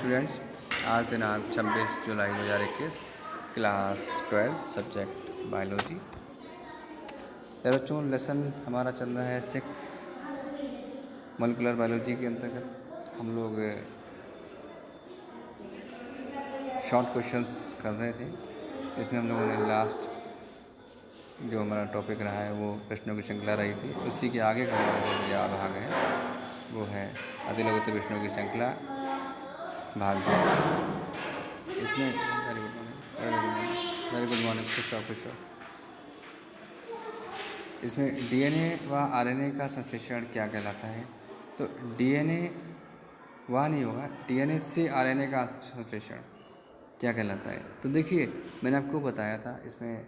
Students, आज दिनांक 26 जुलाई 2021, class 12 subject biology. बच्चों, लेसन हमारा चल रहा है 6 मॉलिक्यूलर बायोलॉजी के अंतर्गत हम लोग शॉर्ट क्वेश्चंस कर रहे थे। इसमें हम लोगों ने लास्ट जो हमारा टॉपिक रहा है वो प्रश्नों की श्रृंखला रही थी। उसी के आगे का हमारा जो यह भाग है वो है अतिलघुत्तर प्रश्नों की श्रृंखला भाग 2। इसमें वेरी गुड मॉर्निंग, खुश रहो। इसमें डीएनए व आरएनए का संश्लेषण क्या कहलाता है? तो डीएनए वह नहीं होगा, डीएनए से आरएनए का संश्लेषण क्या कहलाता है? तो देखिए, मैंने आपको बताया था इसमें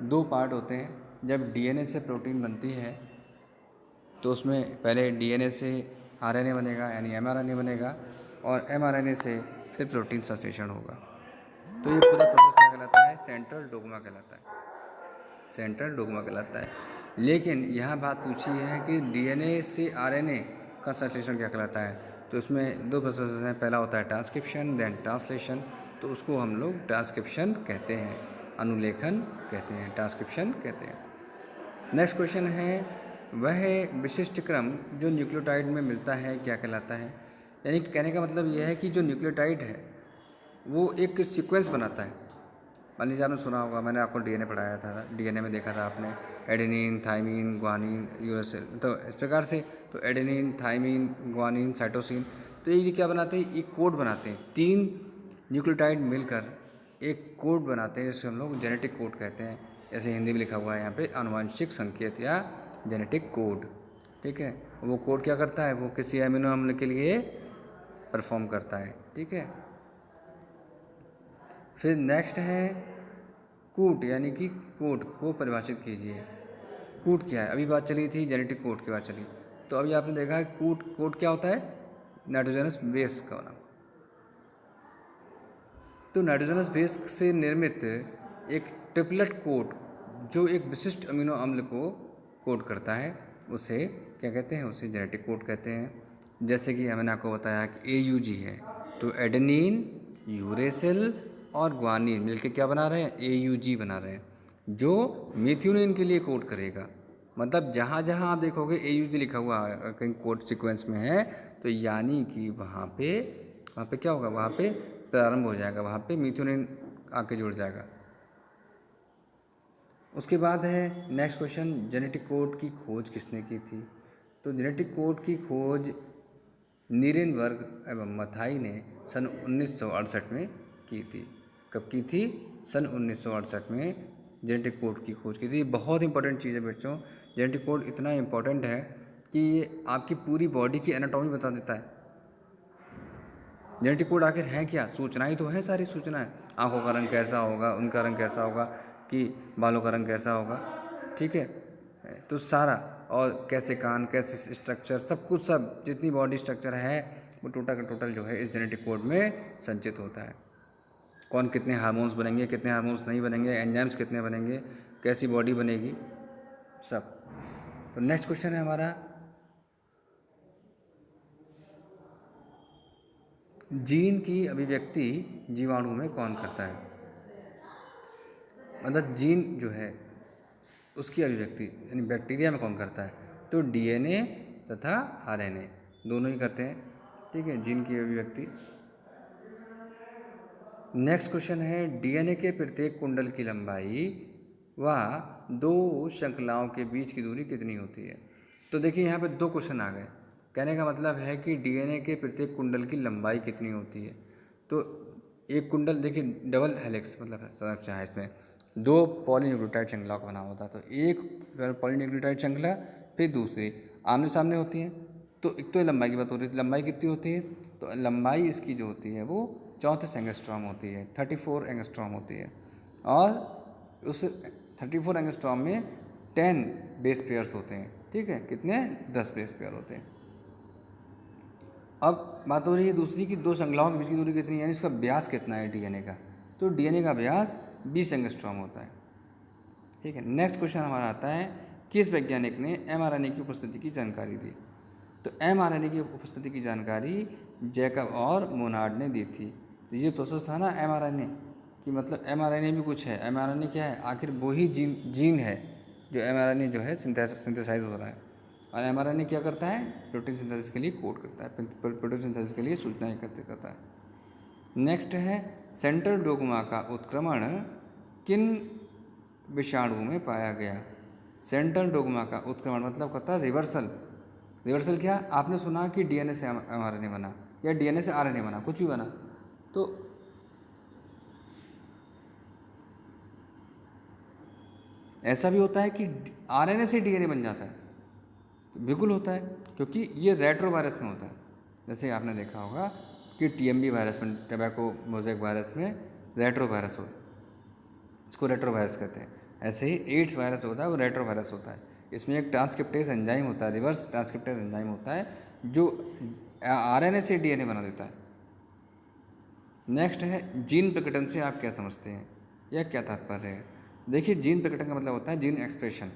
2 पार्ट होते हैं। जब डीएनए से प्रोटीन बनती है तो उसमें पहले डीएनए से आरएनए बनेगा यानी एमआरएनए बनेगा, और एमआरएनए से फिर प्रोटीन संश्लेषण होगा। तो ये पूरा प्रोसेस क्या कहलाता है? सेंट्रल डोग्मा कहलाता है। सेंट्रल डोग्मा कहलाता है। लेकिन यहाँ बात पूछी है कि डीएनए से आरएनए का संश्लेषण क्या कहलाता है? तो इसमें 2 प्रोसेस हैं। पहला होता है ट्रांसक्रिप्शन, देन ट्रांसलेशन। तो उसको हम लोग ट्रांसक्रिप्शन कहते हैं, अनुलेखन कहते हैं, ट्रांसक्रिप्शन कहते हैं। नेक्स्ट क्वेश्चन है, वह विशिष्ट क्रम जो न्यूक्लियोटाइड में मिलता है क्या कहलाता है? यानी कि कहने का मतलब यह है कि जो न्यूक्लियोटाइड है वो एक सीक्वेंस बनाता है। मान लीजिए आपने सुना होगा, मैंने आपको डीएनए पढ़ाया था, डीएनए में देखा था आपने एडेनिन, थाइमिन, ग्वानिन, यूरेसिल। तो इस प्रकार से तो एडेनिन, थाइमिन, ग्वानिन, साइटोसिन, तो ये क्या बनाते हैं? एक कोड बनाते हैं। 3 न्यूक्लियोटाइड मिलकर एक कोड बनाते हैं जिसको हम लोग जेनेटिक कोड कहते हैं। जैसे हिंदी में लिखा हुआ है यहाँ पे आनुवंशिक संकेत या जेनेटिक कोड। ठीक है, वो कोड क्या करता है? वो किसी अमीनो अम्ल के लिए परफॉर्म करता है। ठीक है, फिर नेक्स्ट है कूट, यानी कि कोड को परिभाषित कीजिए। कूट क्या है? अभी बात चली थी जेनेटिक कोड की बात चली, तो अभी आपने देखा है कोड क्या होता है? नाइट्रोजनस बेस का नाम। तो नाइट्रोजनस बेस से निर्मित एक ट्रिपलेट कोड जो एक विशिष्ट अमीनो अम्ल को कोड करता है, उसे क्या कहते हैं? उसे जेनेटिक कोड कहते हैं। जैसे कि मैंने आपको बताया कि AUG है, तो एडेनिन, यूरेसिल और ग्वानिन मिलकर क्या बना रहे हैं? AUG बना रहे हैं, जो मेथियोनिन के लिए कोड करेगा। मतलब जहाँ जहाँ आप देखोगे AUG लिखा हुआ है कहीं कोड सीक्वेंस में है, तो यानी कि वहाँ पे क्या होगा? वहाँ पे प्रारंभ हो जाएगा, वहाँ पे मेथियोनिन आके जुड़ जाएगा। उसके बाद है नेक्स्ट क्वेश्चन, जेनेटिक कोड की खोज किसने की थी? तो जेनेटिक कोड की खोज नीरेनबर्ग एवं मथाई ने सन 1968 में की थी। कब की थी? सन 1968 में जेनेटिक कोड की खोज की थी। बहुत इंपॉर्टेंट चीज़ है बच्चों। जेनेटिक कोड इतना इंपॉर्टेंट है कि ये आपकी पूरी बॉडी की एनाटॉमी बता देता है। जेनेटिक कोड आखिर है क्या? सूचनाएं तो है, सारी सूचनाएं। आँखों का रंग कैसा होगा, उनका रंग कैसा होगा, कि बालों का रंग कैसा होगा। ठीक है, तो सारा, और कैसे कान, कैसे स्ट्रक्चर, सब कुछ, सब जितनी बॉडी स्ट्रक्चर है वो टोटल का टोटल जो है इस जेनेटिक कोड में संचित होता है। कौन कितने हार्मोन्स बनेंगे, कितने हार्मोन्स नहीं बनेंगे, एंजाइम्स कितने बनेंगे, कैसी बॉडी बनेगी, सब। तो नेक्स्ट क्वेश्चन है हमारा, जीन की अभिव्यक्ति जीवाणु में कौन करता है? मतलब जीन जो है उसकी अभिव्यक्ति यानी बैक्टीरिया में कौन करता है? तो डीएनए तथा आरएनए दोनों ही करते हैं। ठीक है, जीन की अभिव्यक्ति। नेक्स्ट क्वेश्चन है, डीएनए के प्रत्येक कुंडल की लंबाई व 2 श्रृंखलाओं के बीच की दूरी कितनी होती है? तो देखिए, यहाँ पे 2 क्वेश्चन आ गए। कहने का मतलब है कि डीएनए के प्रत्येक कुंडल की लंबाई कितनी होती है? तो एक कुंडल, देखिए डबल हेलिक्स मतलब संरचना है, इसमें 2 पॉलीन्यूक्लियोटाइड श्रृंखलाओं का बना होता है। तो एक पॉलीन्यूक्लियोटाइड श्रृंखला, फिर दूसरी आमने सामने होती हैं। तो एक तो लंबाई की बात हो रही है, लंबाई कितनी होती है? तो लंबाई इसकी जो होती है वो 34 एंगस्ट्रॉम होती है, 34 एंगस्ट्रॉम होती है। और उस 34 एंगस्ट्रॉम में 10 बेस पेयर्स होते हैं। ठीक है, कितने? 10 बेस पेयर होते हैं। अब बात हो रही है दूसरी की 2 श्रृंखलाओं के बीच की दूरी कितनी है, यानी इसका व्यास कितना है डीएनए का? तो डीएनए का व्यास 20 एंगस्ट्रॉम होता है। ठीक है, नेक्स्ट क्वेश्चन हमारा आता है, किस वैज्ञानिक ने एमआरएनए की उपस्थिति की जानकारी दी? तो एमआरएनए की उपस्थिति की जानकारी जैकब और मोनार्ड ने दी थी। तो ये प्रोसेस था ना एमआरएनए कि मतलब एमआरएनए भी कुछ है। एमआरएनए क्या है, आखिर वो ही जीन है जो एमआरएनए जो है सिंथेसाइज हो रहा है। और एमआरएनए क्या करता है, प्रोटीन सिंथेसिस के लिए कोड करता है, प्रोटीन सिंथेसिस के लिए सूचना एकत्रित करता है। नेक्स्ट है सेंट्रल डोग्मा का उत्क्रमण किन विषाणु में पाया गया। सेंट्रल डोग्मा का उत्क्रमण मतलब करता है रिवर्सल। रिवर्सल क्या, आपने सुना कि डीएनए से एमआरएनए बना या डीएनए से आरएनए बना, कुछ भी बना, तो ऐसा भी होता है कि आरएनए से डीएनए बन जाता है, तो बिल्कुल होता है, क्योंकि ये रेट्रो वायरस में होता है। जैसे आपने देखा होगा कि टीएमबी वायरस में, टोबैको मोज़ेक वायरस में रेट्रो वायरस होता है, इसको रेट्रो वायरस कहते हैं। ऐसे ही एड्स वायरस होता है, वो रेट्रो वायरस होता है। इसमें एक ट्रांसक्रिप्टेज एंजाइम होता है, रिवर्स ट्रांसक्रिप्टेज एंजाइम होता है जो आरएनए से डीएनए बना देता है। नेक्स्ट है जीन प्रकटन से आप क्या समझते हैं, यह क्या तात्पर्य है। देखिए, जीन प्रकटन का मतलब होता है जीन एक्सप्रेशन।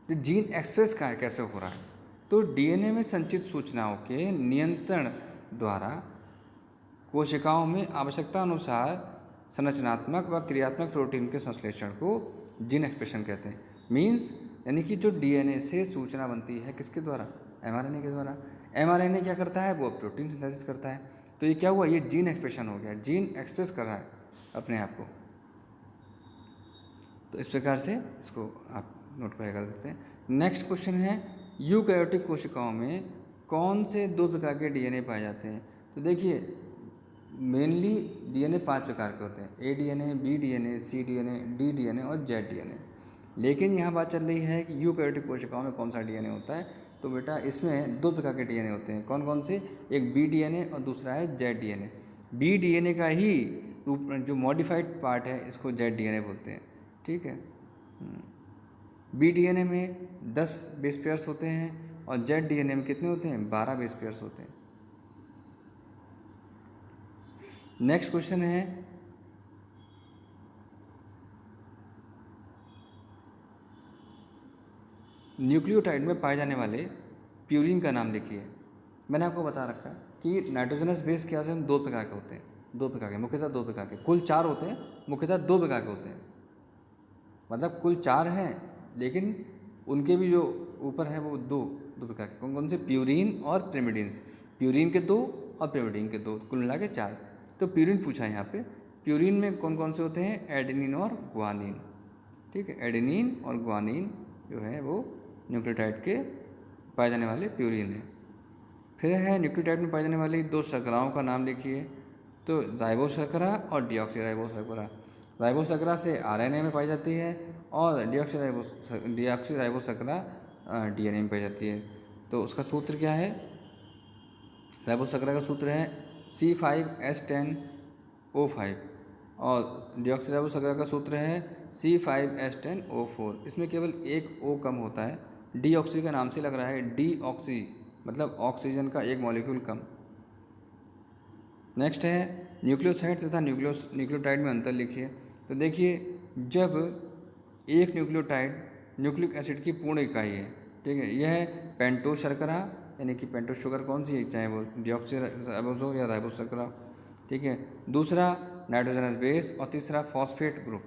जो जीन एक्सप्रेस का है, कैसे हो रहा है, तो डीएनए में संचित सूचनाओं के नियंत्रण द्वारा कोशिकाओं में आवश्यकता अनुसार संरचनात्मक व क्रियात्मक प्रोटीन के संश्लेषण को जीन एक्सप्रेशन कहते हैं। मीन्स यानी कि जो डीएनए से सूचना बनती है किसके द्वारा, एमआरएनए के द्वारा। एमआरएनए क्या करता है, वो प्रोटीन सिंथेसिस करता है। तो ये क्या हुआ, ये जीन एक्सप्रेशन हो गया, जीन एक्सप्रेस कर रहा है अपने आप को। तो इस प्रकार से इसको आप नोट कर सकते हैं। नेक्स्ट क्वेश्चन है यूकैरियोटिक कोशिकाओं में कौन से 2 प्रकार के डीएनए पाए जाते हैं। तो देखिए, मेनली डीएनए 5 प्रकार के होते हैं, ए डीएनए, बी डीएनए, सी डीएनए, डी डीएनए और जेड डीएनए। लेकिन यहाँ बात चल रही है कि यूकैरियोटिक कोशिकाओं में कौन सा डीएनए होता है। तो बेटा इसमें 2 प्रकार के डीएनए होते हैं। कौन कौन से, एक बी डीएनए और दूसरा है जेड डीएनए। बी डीएनए का ही रूप जो मॉडिफाइड पार्ट है इसको जेड डीएनए बोलते हैं, ठीक है। बी डीएनए में 10 बेस पेयर्स होते हैं और जेड डीएनए में कितने होते हैं, 12 बेस पेयर्स होते हैं। नेक्स्ट क्वेश्चन है न्यूक्लियोटाइड में पाए जाने वाले प्यूरिन का नाम लिखिए। मैंने आपको बता रखा है कि नाइट्रोजनस बेस क्या होते हैं, 2 प्रकार के होते हैं, 2 प्रकार के, मुख्यतः 2 प्रकार के, कुल 4 होते हैं, मुख्यतः 2 प्रकार के होते हैं। मतलब कुल 4 हैं, लेकिन उनके भी जो ऊपर है वो दो प्रकार के। कौन कौन से, प्यूरिन और पिरिमिडिन्स। प्यूरिन के 2 और पिरिमिडिन के 2, कुल मिला के 4। तो प्यूरिन पूछा है यहाँ पे। प्यूरिन में कौन कौन से होते हैं, एडेनिन और ग्वानिन, ठीक है। एडेनिन और ग्वानिन जो है वो न्यूक्लियोटाइड के पाए जाने वाले प्यूरिन है। फिर है न्यूक्लियोटाइड में पाए जाने वाली 2 शर्कराओं का नाम लिखिए। तो राइबोस शर्करा और डीऑक्सीराइबोस शर्करा। राइबोस शर्करा से आरएनए में पाई जाती है और डीऑक्सीराइबोस शर्करा डीएनए में पाई जाती है। तो उसका सूत्र क्या है, राइबोस शर्करा का सूत्र है C5H10O5 और डीऑक्सीराइबोस शर्करा का सूत्र है C5H10O4। इसमें केवल एक O कम होता है, डीऑक्सी के नाम से लग रहा है, डीऑक्सी मतलब ऑक्सीजन का एक मॉलिक्यूल कम। नेक्स्ट है न्यूक्लियोसाइड तथा न्यूक्लियोटाइड में अंतर लिखिए। तो देखिए, जब एक न्यूक्लियोटाइड न्यूक्लिक एसिड की पूर्ण इकाई है, ठीक है, यह है पेंटोस शर्करा, यानी कि पेंटोस शुगर कौन सी है, चाहे वो डीऑक्सीराइबोस हो या राइबोस शर्करा, ठीक है। दूसरा नाइट्रोजनस बेस और तीसरा फॉस्फेट ग्रुप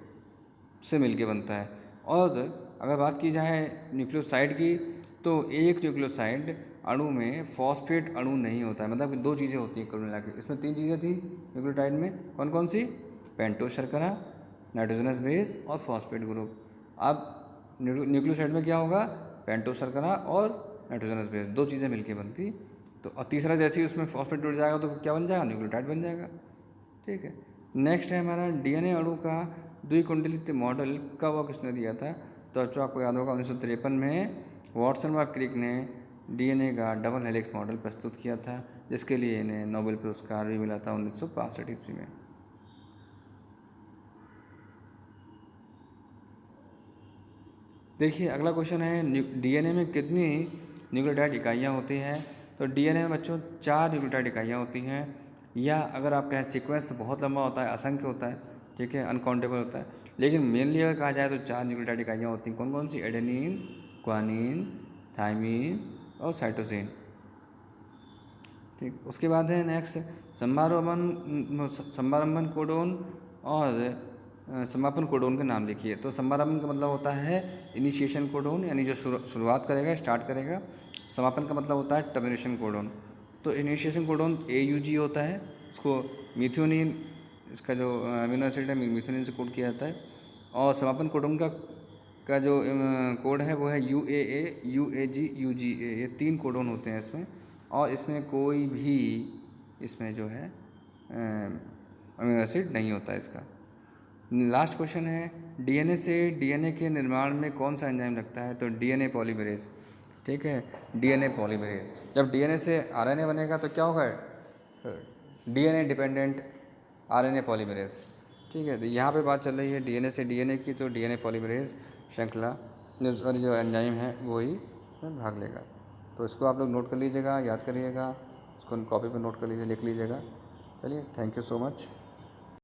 से मिलके बनता है। और अगर बात की जाए न्यूक्लियोसाइड की, तो एक न्यूक्लियोसाइड अणु में फॉस्फेट अणु नहीं होता है, मतलब 2 चीज़ें होती हैं कुल मिला के। इसमें 3 चीज़ें थी न्यूक्लियोटाइड में, कौन कौन सी, पेंटोस शर्करा, नाइट्रोजनस बेस और फॉस्फेट ग्रुप। अब न्यूक्लियोसाइड में क्या होगा, पेंटोस शर्करा और नाइट्रोजनस बेस, 2 चीज़ें मिलके बनती। तो और तीसरा जैसे ही उसमें फॉस्फेट जुड़ जाएगा तो क्या बन जाएगा, न्यूक्लियोटाइड बन जाएगा, ठीक है। नेक्स्ट है हमारा डीएनए अणु का द्विकुंडलित मॉडल कब और किसने दिया था। तो बच्चों आपको याद होगा 1953 में वॉटसन व क्रिक ने डीएनए का डबल हेलिक्स मॉडल प्रस्तुत किया था, जिसके लिए इन्हें नोबेल पुरस्कार भी मिला था 1965 ईस्वी में। देखिए अगला क्वेश्चन है डीएनए में कितनी न्यूक्लियोटाइड इकाइयाँ होती हैं। तो डीएनए में बच्चों 4 न्यूक्लियोटाइड इकाइयाँ होती हैं, या अगर आप कहें सीक्वेंस तो बहुत लंबा होता है, असंख्य होता है, ठीक है, अनकाउंटेबल होता है। लेकिन मेनली अगर कहा जाए तो 4 न्यूक्लियोटाइड इकाइयाँ होती हैं। कौन कौन सी, एडेनिन, ग्वानिन, थाइमिन और साइटोसिन, ठीक, उसके बाद है नेक्स्ट समारंभन कोडोन और समापन कोडोन के नाम लिखिए। तो समारंभन का मतलब होता है इनिशिएशन कोडोन, यानी जो शुरुआत करेगा, स्टार्ट करेगा। समापन का मतलब होता है टर्मिनेशन कोडोन। तो इनिशिएशन कोडोन AUG होता है, उसको मिथ्योनिन, इसका जो अमीनो एसिड है मिथ्योनिन से कोड किया जाता है। और समापन कोडोन का जो कोड है वो है UAA, UAG, UGA, ये 3 कोडोन होते हैं इसमें। और इसमें कोई भी इसमें जो है अमीनो एसिड नहीं होता इसका। लास्ट क्वेश्चन है, DNA से DNA के निर्माण में कौन सा एंजाइम लगता है? तो DNA पॉलीमरेज। ठीक है, DNA पॉलीमरेज। जब DNA से RNA बनेगा तो क्या होगा? DNA dependent RNA polymerase. ठीक है, तो यहाँ पे बात चल रही है DNA से DNA की, तो DNA पॉलीमरेज श्रृंखला और जो एंजाइम है वही इसमें भाग लेगा। तो इसको आप लोग नोट कर लीजिएगा, याद करिएगा, इसको कॉपी पर नोट कर लीजिए, लिख लीजिएगा। चलिए, थैंक यू सो मच।